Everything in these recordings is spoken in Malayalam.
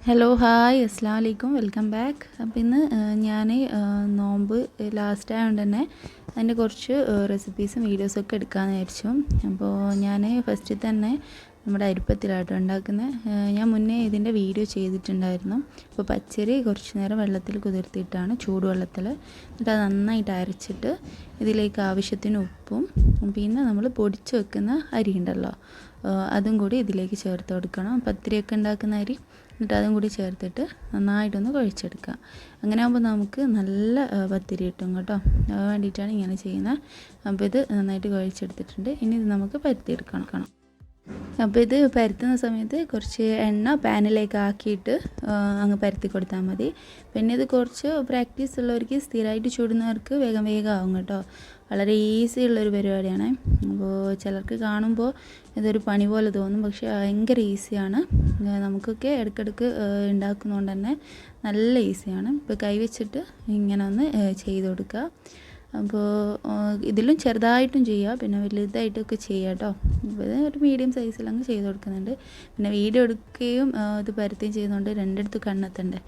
ഹലോ ഹായ് അസ്സലാമു അലൈക്കും വെൽക്കം ബാക്ക്. അപ്പോൾ ഇന്ന് ഞാൻ നോമ്പ് ലാസ്റ്റ് ആയതുകൊണ്ട് തന്നെ അതിൻ്റെ കുറച്ച് റെസിപ്പീസും വീഡിയോസൊക്കെ എടുക്കാമെന്ന് വിചാരിച്ചു. അപ്പോൾ ഞാൻ ഫസ്റ്റിൽ തന്നെ നമ്മുടെ അരിപ്പത്തിലാട്ടോ ഉണ്ടാക്കുന്നത്. ഞാൻ മുന്നേ ഇതിൻ്റെ വീഡിയോ ചെയ്തിട്ടുണ്ടായിരുന്നു. അപ്പോൾ പച്ചരി കുറച്ച് നേരം വെള്ളത്തിൽ കുതിർത്തിയിട്ടാണ്, ചൂടുവെള്ളത്തിൽ, എന്നിട്ട് അത് നന്നായിട്ട് അരച്ചിട്ട് ഇതിലേക്ക് ആവശ്യത്തിന് ഉപ്പും പിന്നെ നമ്മൾ പൊടിച്ച് വെക്കുന്ന അരി ഉണ്ടല്ലോ അതും കൂടി ഇതിലേക്ക് ചേർത്ത് കൊടുക്കണം. പത്തിരിയൊക്കെ ഉണ്ടാക്കുന്ന അരി, എന്നിട്ട് അതും കൂടി ചേർത്തിട്ട് നന്നായിട്ടൊന്ന് കുഴച്ചെടുക്കുക. അങ്ങനെ ആകുമ്പോൾ നമുക്ക് നല്ല പത്തിരി കിട്ടും കേട്ടോ. അത് വേണ്ടിയിട്ടാണ് ഇങ്ങനെ ചെയ്യുന്നത്. അപ്പോൾ ഇത് നന്നായിട്ട് കുഴച്ചെടുത്തിട്ടുണ്ട്. ഇനി ഇത് നമുക്ക് പരത്തിയെടുക്കണം. അപ്പോൾ ഇത് പരത്തുന്ന സമയത്ത് കുറച്ച് എണ്ണ പാനിലേക്ക് ആക്കിയിട്ട് അങ്ങ് പരത്തി കൊടുത്താൽ മതി. പിന്നെ ഇത് കുറച്ച് പ്രാക്ടീസ് ഉള്ളവർക്ക്, സ്ഥിരമായിട്ട് ചൂടുന്നവർക്ക് വേഗം ആവും കേട്ടോ. വളരെ ഈസി ഉള്ളൊരു പരിപാടിയാണ്. അപ്പോൾ ചിലർക്ക് കാണുമ്പോൾ ഇതൊരു പണി പോലെ തോന്നും, പക്ഷേ ഭയങ്കര ഈസിയാണ്. നമുക്കൊക്കെ ഇടയ്ക്കിടയ്ക്ക് ഉണ്ടാക്കുന്നതുകൊണ്ട് തന്നെ നല്ല ഈസിയാണ്. ഇപ്പോൾ കൈവച്ചിട്ട് ഇങ്ങനെ ഒന്ന് ചെയ്ത് കൊടുക്കുക. അപ്പോൾ ഇതിലും ചെറുതായിട്ടും ചെയ്യുക, പിന്നെ വലുതായിട്ടൊക്കെ ചെയ്യുക കേട്ടോ. അപ്പോൾ ഇത് ഒരു മീഡിയം സൈസിലങ്ങ് ചെയ്ത് കൊടുക്കുന്നുണ്ട്. പിന്നെ വീഡിയോ എടുക്കുകയും ഇത് പരത്തുകയും ചെയ്യുന്നതുകൊണ്ട് രണ്ടിടത്ത് കണ്ണെത്തണ്ടേ.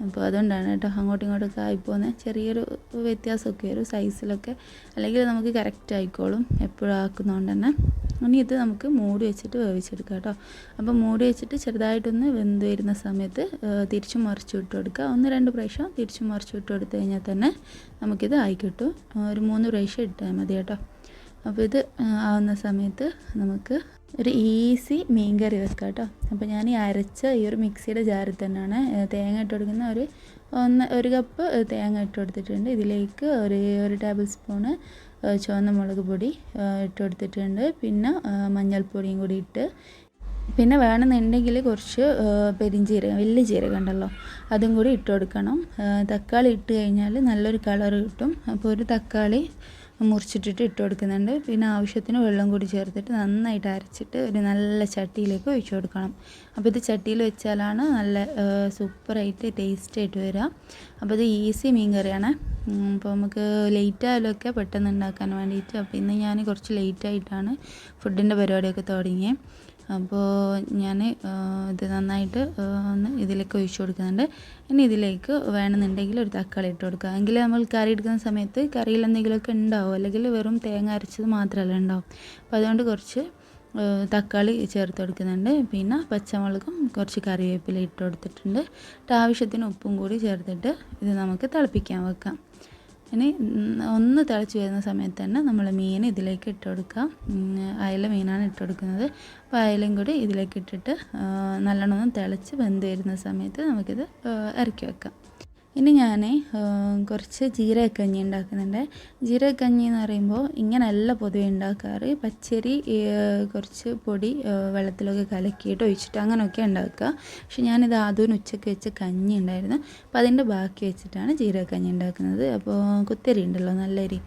അപ്പോൾ അതുകൊണ്ടാണ് കേട്ടോ അങ്ങോട്ടും ഇങ്ങോട്ടൊക്കെ ആയിപ്പോകുന്നത്. ചെറിയൊരു വ്യത്യാസമൊക്കെ വരും സൈസിലൊക്കെ, അല്ലെങ്കിൽ നമുക്ക് കറക്റ്റ് ആയിക്കോളും എപ്പോഴും ആക്കുന്നതുകൊണ്ട് തന്നെ. ഇനി ഇത് നമുക്ക് മൂടി വെച്ചിട്ട് വേവിച്ചെടുക്കാം കേട്ടോ. അപ്പോൾ മൂടി വെച്ചിട്ട് ചെറുതായിട്ടൊന്ന് വെന്ത് വരുന്ന സമയത്ത് തിരിച്ചും മറിച്ചു വിട്ട് കൊടുക്കുക. 1-2 പ്രാവശ്യം തിരിച്ചും മറിച്ചു വിട്ട് കൊടുത്തു കഴിഞ്ഞാൽ തന്നെ നമുക്കിത് ആയി കിട്ടും. ഒരു 3 പ്രാവശ്യം ഇട്ടാൽ മതി കേട്ടോ. അപ്പോൾ ഇത് ആവുന്ന സമയത്ത് നമുക്ക് ഒരു ഈസി മീൻ കറി വെക്കാം കേട്ടോ. അപ്പോൾ ഞാൻ ഈ അരച്ച ഈ ഒരു മിക്സിയുടെ ജാറിൽ തന്നെയാണ് തേങ്ങ ഇട്ട് കൊടുക്കുന്ന. ഒരു കപ്പ് തേങ്ങ ഇട്ട് കൊടുത്തിട്ടുണ്ട്. ഇതിലേക്ക് ഒരു ടേബിൾ സ്പൂണ് ചുവന്ന മുളക് പൊടി ഇട്ട് കൊടുത്തിട്ടുണ്ട്. പിന്നെ മഞ്ഞൾപ്പൊടിയും കൂടി ഇട്ട്, പിന്നെ വേണമെന്നുണ്ടെങ്കിൽ കുറച്ച് പെരിഞ്ജീരകം, വലിയ ജീരകം ഉണ്ടല്ലോ, അതും കൂടി ഇട്ട് കൊടുക്കണം. തക്കാളി ഇട്ട് കഴിഞ്ഞാൽ നല്ലൊരു കളർ കിട്ടും. അപ്പോൾ ഒരു തക്കാളി മുറിച്ചിട്ടിട്ട് ഇട്ട് കൊടുക്കുന്നുണ്ട്. പിന്നെ ആവശ്യത്തിന് വെള്ളം കൂടി ചേർത്തിട്ട് നന്നായിട്ട് അരച്ചിട്ട് ഒരു നല്ല ചട്ടിയിലേക്ക് ഒഴിച്ചു കൊടുക്കണം. അപ്പോൾ ഇത് ചട്ടിയിൽ വെച്ചാലാണ് നല്ല സൂപ്പറായിട്ട് ടേസ്റ്റായിട്ട് വരിക. അപ്പോൾ ഇത് ഈസി മീൻ കറിയാണ്. അപ്പോൾ നമുക്ക് ലേറ്റ് ആയാലൊക്കെ പെട്ടെന്ന് ഉണ്ടാക്കാൻ വേണ്ടിയിട്ട്. അപ്പോൾ ഇന്ന് ഞാൻ കുറച്ച് ലേറ്റായിട്ടാണ് ഫുഡിൻ്റെ പരിപാടിയൊക്കെ തുടങ്ങിയത്. അപ്പോൾ ഞാൻ ഇത് നന്നായിട്ട് ഒന്ന് ഇതിലേക്ക് ഒഴിച്ചു കൊടുക്കുന്നുണ്ട്. ഇനി ഇതിലേക്ക് വേണമെന്നുണ്ടെങ്കിൽ ഒരു തക്കാളി ഇട്ട് കൊടുക്കുക. എങ്കിൽ നമ്മൾ കറി എടുക്കുന്ന സമയത്ത് കറിയിൽ എന്തെങ്കിലുമൊക്കെ ഉണ്ടാവും, അല്ലെങ്കിൽ വെറും തേങ്ങ അരച്ചത് മാത്രമല്ല ഉണ്ടാവും. അപ്പോൾ അതുകൊണ്ട് കുറച്ച് തക്കാളി ചേർത്ത് കൊടുക്കുന്നുണ്ട്. പിന്നെ പച്ചമുളകും കുറച്ച് കറിവേപ്പില ഇട്ട് കൊടുത്തിട്ടുണ്ട്. ആവശ്യത്തിന് ഉപ്പും കൂടി ചേർത്തിട്ട് ഇത് നമുക്ക് തിളപ്പിക്കാൻ വെക്കാം. ഇനി ഒന്ന് തിളച്ച് വരുന്ന സമയത്ത് തന്നെ നമ്മൾ മീൻ ഇതിലേക്ക് ഇട്ട് കൊടുക്കാം. അയല മീനാണ് ഇട്ട് കൊടുക്കുന്നത്. അപ്പോൾ അയലയും കൂടി ഇതിലേക്ക് ഇട്ടിട്ട് നല്ലോണം തിളച്ച് വെന്ത് വരുന്ന സമയത്ത് നമുക്കിത് ഇറക്കി വെക്കാം. ഇനി ഞാൻ കുറച്ച് ജീരകക്കഞ്ഞി ഉണ്ടാക്കുന്നുണ്ട്. ജീരകക്കഞ്ഞി എന്ന് പറയുമ്പോൾ ഇങ്ങനെയല്ല പൊതുവെ ഉണ്ടാക്കാറ്. പച്ചരി കുറച്ച് പൊടി വെള്ളത്തിലൊക്കെ കലക്കിയിട്ട് ഒഴിച്ചിട്ട് അങ്ങനെയൊക്കെ ഉണ്ടാക്കുക. പക്ഷെ ഞാനിത് ആദ്യം ഉച്ചയ്ക്ക് വെച്ച് കഞ്ഞി ഉണ്ടായിരുന്നു. അപ്പോൾ അതിൻ്റെ ബാക്കി വെച്ചിട്ടാണ് ജീരകക്കഞ്ഞി ഉണ്ടാക്കുന്നത്. അപ്പോൾ കുത്തരി ഉണ്ടല്ലോ, നല്ലരി,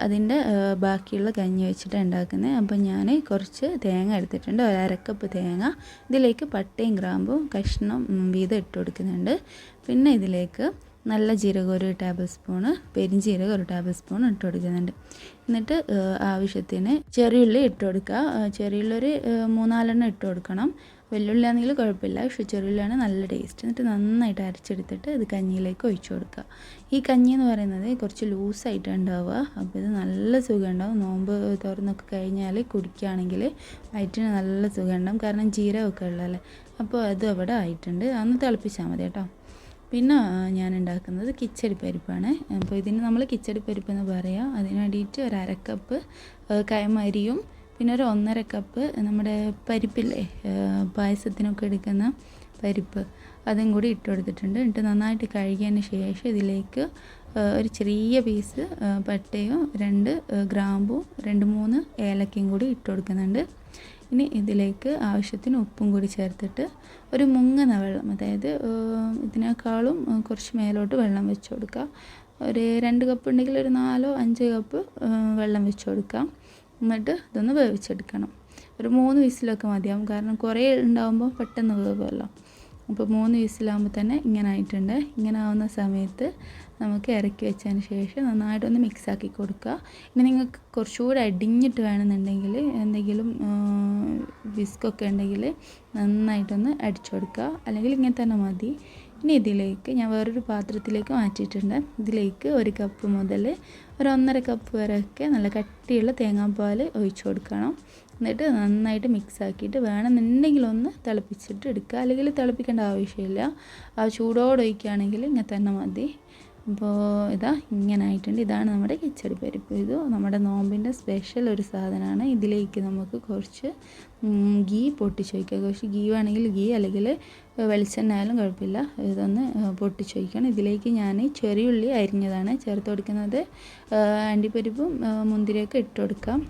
അതിൻ്റെ ബാക്കിയുള്ള കഞ്ഞി വെച്ചിട്ടാണ് ഉണ്ടാക്കുന്നത്. അപ്പോൾ ഞാൻ കുറച്ച് തേങ്ങ എടുത്തിട്ടുണ്ട്, 1/2 കപ്പ് തേങ്ങ. ഇതിലേക്ക് പട്ടയും ഗ്രാമ്പും കഷ്ണം വീതം ഇട്ട് കൊടുക്കുന്നുണ്ട്. പിന്നെ ഇതിലേക്ക് നല്ല ജീരകം 1 ടേബിൾ സ്പൂണ്, പെരിഞ്ജീരകം 1 ടേബിൾ സ്പൂൺ ഇട്ട് കൊടുക്കുന്നുണ്ട്. എന്നിട്ട് ആവശ്യത്തിന് ചെറിയുള്ളി ഇട്ട് കൊടുക്കുക. ചെറിയുള്ളി ഒരു 3-4 ഇട്ട് കൊടുക്കണം. വെല്ലുള്ളി ആണെങ്കിൽ കുഴപ്പമില്ല, പക്ഷേ ചെറിയുള്ളിയാണ് നല്ല ടേസ്റ്റ്. എന്നിട്ട് നന്നായിട്ട് അരച്ചെടുത്തിട്ട് ഇത് കഞ്ഞിയിലേക്ക് ഒഴിച്ചു കൊടുക്കുക. ഈ കഞ്ഞി എന്ന് പറയുന്നത് കുറച്ച് ലൂസായിട്ട് ഉണ്ടാവുക. അപ്പോൾ ഇത് നല്ല സുഖം ഉണ്ടാവും. നോമ്പ് തുറന്നൊക്കെ കഴിഞ്ഞാൽ കുടിക്കുകയാണെങ്കിൽ വയറ്റിന് നല്ല സുഖം ഉണ്ടാവും, കാരണം ജീരകമൊക്കെ ഉള്ളതല്ലേ. അപ്പോൾ അത് അവിടെ ആയിട്ടുണ്ട്. അതൊന്ന് തിളപ്പിച്ചാൽ മതി കേട്ടോ. പിന്നെ ഞാൻ ഉണ്ടാക്കുന്നത് കിച്ചടി പരിപ്പാണ്. അപ്പോൾ ഇതിന് നമ്മൾ കിച്ചടി പരിപ്പ് എന്ന് പറയാം. അതിന് വേണ്ടിയിട്ട് 1/2 കപ്പ് കൈമരിയും പിന്നെ ഒരു 1/2 കപ്പ് നമ്മുടെ പരിപ്പില്ലേ, പായസത്തിനൊക്കെ എടുക്കുന്ന പരിപ്പ്, അതും കൂടി ഇട്ട് കൊടുത്തിട്ടുണ്ട്. എന്നിട്ട് നന്നായിട്ട് കഴുകിയതിന് ശേഷം ഇതിലേക്ക് ഒരു ചെറിയ പീസ് പട്ടയും 2 ഗ്രാമ്പും 2-3 ഏലക്കയും കൂടി ഇട്ട് കൊടുക്കുന്നുണ്ട്. ഇനി ഇതിലേക്ക് ആവശ്യത്തിന് ഉപ്പും കൂടി ചേർത്തിട്ട് ഒരു മുങ്ങുന്ന വെള്ളം, അതായത് ഇതിനേക്കാളും കുറച്ച് മേലോട്ട് വെള്ളം വെച്ച് കൊടുക്കുക. ഒരു 2 കപ്പ് ഉണ്ടെങ്കിൽ ഒരു 4-5 കപ്പ് വെള്ളം വെച്ച് കൊടുക്കാം. എന്നിട്ട് ഇതൊന്ന് വേവിച്ചെടുക്കണം. ഒരു 3 വിസിലൊക്കെ മതിയാവും, കാരണം കുറേ ഉണ്ടാകുമ്പോൾ പെട്ടെന്ന് വേവുമല്ലോ. അപ്പോൾ 3 വിസിലാകുമ്പോൾ തന്നെ ഇങ്ങനെ ആയിട്ടുണ്ട്. ഇങ്ങനെ ആവുന്ന സമയത്ത് നമുക്ക് ഇറക്കി വെച്ചതിന് ശേഷം നന്നായിട്ടൊന്ന് മിക്സാക്കി കൊടുക്കുക. ഇനി നിങ്ങൾക്ക് കുറച്ചുകൂടി അടിഞ്ഞിട്ട് വേണമെന്നുണ്ടെങ്കിൽ എന്തെങ്കിലും വിസ്കൊക്കെ ഉണ്ടെങ്കിൽ നന്നായിട്ടൊന്ന് അടിച്ചു കൊടുക്കുക, അല്ലെങ്കിൽ ഇങ്ങനെ തന്നെ മതി. ഇനി ഇതിലേക്ക് ഞാൻ വേറൊരു പാത്രത്തിലേക്ക് മാറ്റിയിട്ടുണ്ട്. ഇതിലേക്ക് 1 കപ്പ് മുതൽ ഒരു 1.5 കപ്പ് വരെയൊക്കെ നല്ല കട്ടിയുള്ള തേങ്ങാപ്പാൽ ഒഴിച്ചു കൊടുക്കണം. എന്നിട്ട് നന്നായിട്ട് മിക്സ് ആക്കിയിട്ട് വേണമെന്നുണ്ടെങ്കിൽ ഒന്ന് തിളപ്പിച്ചിട്ട് എടുക്കുക, അല്ലെങ്കിൽ തിളപ്പിക്കേണ്ട ആവശ്യമില്ല. ആ ചൂടോടെ ഒഴിക്കുകയാണെങ്കിൽ ഇങ്ങനെ തന്നെ മതി. അപ്പോൾ ഇതാ ഇങ്ങനെ ആയിട്ടുണ്ട്. ഇതാണ് നമ്മുടെ കിച്ചടി പരിപ്പ്. ഇത് നമ്മുടെ നോമ്പിൻ്റെ സ്പെഷ്യൽ ഒരു സാധനമാണ്. ഇതിലേക്ക് നമുക്ക് കുറച്ച് ഗീ പൊട്ടിച്ചൊഴിക്കുക. കുറച്ച് ഗീ വേണമെങ്കിൽ ഗീ, അല്ലെങ്കിൽ വെളിച്ചെണ്ണ ആയാലും കുഴപ്പമില്ല. ഇതൊന്ന് പൊട്ടിച്ചൊഴിക്കണം. ഇതിലേക്ക് ഞാൻ ചെറിയുള്ളി അരിഞ്ഞതാണ് ചേർത്ത് കൊടുക്കുന്നത്. അണ്ടിപ്പരിപ്പും മുന്തിരിയൊക്കെ ഇട്ട് കൊടുക്കാം,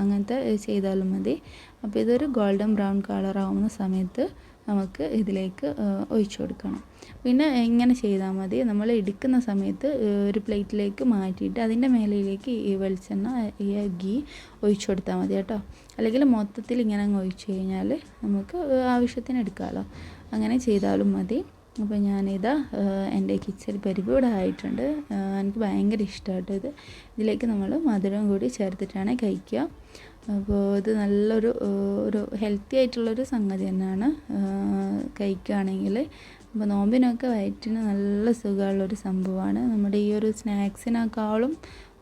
അങ്ങനത്തെ ചെയ്താലും മതി. അപ്പോൾ ഇതൊരു ഗോൾഡൻ ബ്രൗൺ കളർ ആവുന്ന സമയത്ത് നമുക്ക് ഇതിലേക്ക് ഒഴിച്ചു കൊടുക്കണം. പിന്നെ ഇങ്ങനെ ചെയ്താൽ മതി. നമ്മൾ എടുക്കുന്ന സമയത്ത് ഒരു പ്ലേറ്റിലേക്ക് മാറ്റിയിട്ട് അതിൻ്റെ മേലയിലേക്ക് ഈ വെളിച്ചെണ്ണ, ഈ ഗീ ഒഴിച്ചു കൊടുത്താൽ മതി കേട്ടോ. അല്ലെങ്കിൽ മൊത്തത്തിൽ ഇങ്ങനെ അങ്ങ് ഒഴിച്ചു കഴിഞ്ഞാൽ നമുക്ക് ആവശ്യത്തിന് എടുക്കാമല്ലോ. അങ്ങനെ ചെയ്താലും മതി. അപ്പോൾ ഞാനിതാ എൻ്റെ കിച്ചടി പരിപ്പ് ഇവിടെ ആയിട്ടുണ്ട്. എനിക്ക് ഭയങ്കര ഇഷ്ടമായിട്ട് ഇത്. ഇതിലേക്ക് നമ്മൾ മധുരം കൂടി ചേർത്തിട്ടാണ് കഴിക്കുക. അപ്പോൾ ഇത് നല്ലൊരു ഹെൽത്തി ആയിട്ടുള്ളൊരു സംഗതി തന്നെയാണ് കഴിക്കുകയാണെങ്കിൽ. അപ്പോൾ നോമ്പിനൊക്കെ വയറ്റിന് നല്ല സുഖമുള്ളൊരു സംഭവമാണ്. നമ്മുടെ ഈ ഒരു സ്നാക്സിനേക്കാളും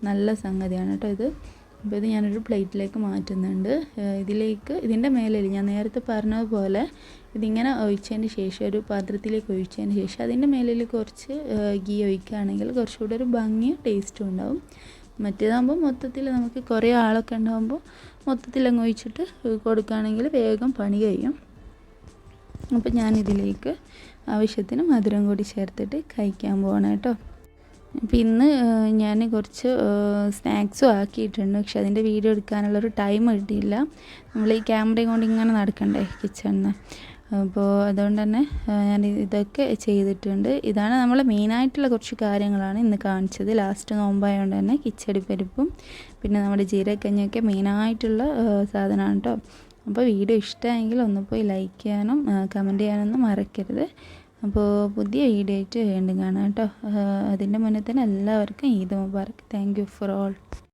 നല്ല സംഗതിയാണ് കേട്ടോ ഇത്. അപ്പോൾ ഇത് ഞാനൊരു പ്ലേറ്റിലേക്ക് മാറ്റുന്നുണ്ട്. ഇതിൻ്റെ മേലിൽ ഞാൻ നേരത്തെ പറഞ്ഞതുപോലെ ഇതിങ്ങനെ ഒഴിച്ചതിന് ശേഷം ഒരു പാത്രത്തിലേക്ക് ഒഴിച്ചതിന് ശേഷം അതിൻ്റെ മേലിൽ കുറച്ച് ഗീ ഒഴിക്കുകയാണെങ്കിൽ കുറച്ചുകൂടെ ഒരു ഭംഗിയും ടേസ്റ്റും ഉണ്ടാവും. മറ്റേതാകുമ്പോൾ മൊത്തത്തിൽ നമുക്ക് കുറേ ആളൊക്കെ ഉണ്ടാകുമ്പോൾ മൊത്തത്തിൽ അങ്ങ് ഒഴിച്ചിട്ട് കൊടുക്കുകയാണെങ്കിൽ വേഗം പണി കഴിയും. അപ്പോൾ ഞാനിതിലേക്ക് ആവശ്യത്തിന് മധുരം കൂടി ചേർത്തിട്ട് കഴിക്കാൻ പോകണം കേട്ടോ. അപ്പോൾ ഇന്ന് ഞാൻ കുറച്ച് സ്നാക്സും ആക്കിയിട്ടുണ്ട്, പക്ഷെ അതിൻ്റെ വീഡിയോ എടുക്കാനുള്ളൊരു ടൈം കിട്ടിയില്ല. നമ്മൾ ഈ ക്യാമറയും കൊണ്ട് ഇങ്ങനെ നടക്കണ്ടേ കിച്ചണിന്. അപ്പോൾ അതുകൊണ്ട് തന്നെ ഞാൻ ഇതൊക്കെ ചെയ്തിട്ടുണ്ട്. ഇതാണ് നമ്മൾ മെയിനായിട്ടുള്ള കുറച്ച് കാര്യങ്ങളാണ് ഇന്ന് കാണിച്ചത്. ലാസ്റ്റ് നോമ്പായതുകൊണ്ട് തന്നെ കിച്ചടി പരിപ്പും പിന്നെ നമ്മുടെ ജീരകക്കഞ്ഞിയൊക്കെ മെയിനായിട്ടുള്ള സാധനമാണ് കേട്ടോ. അപ്പോൾ വീഡിയോ ഇഷ്ടമായെങ്കിൽ ഒന്ന് പോയി ലൈക്ക് ചെയ്യാനും കമൻറ്റ് ചെയ്യാനൊന്നും മറക്കരുത്. അപ്പോൾ പുതിയ വീഡിയോ ആയിട്ട് വീണ്ടും കാണാം കേട്ടോ. അതിൻ്റെ മുന്നേ തന്നെ എല്ലാവർക്കും Eid Mubarak. Thank you for all.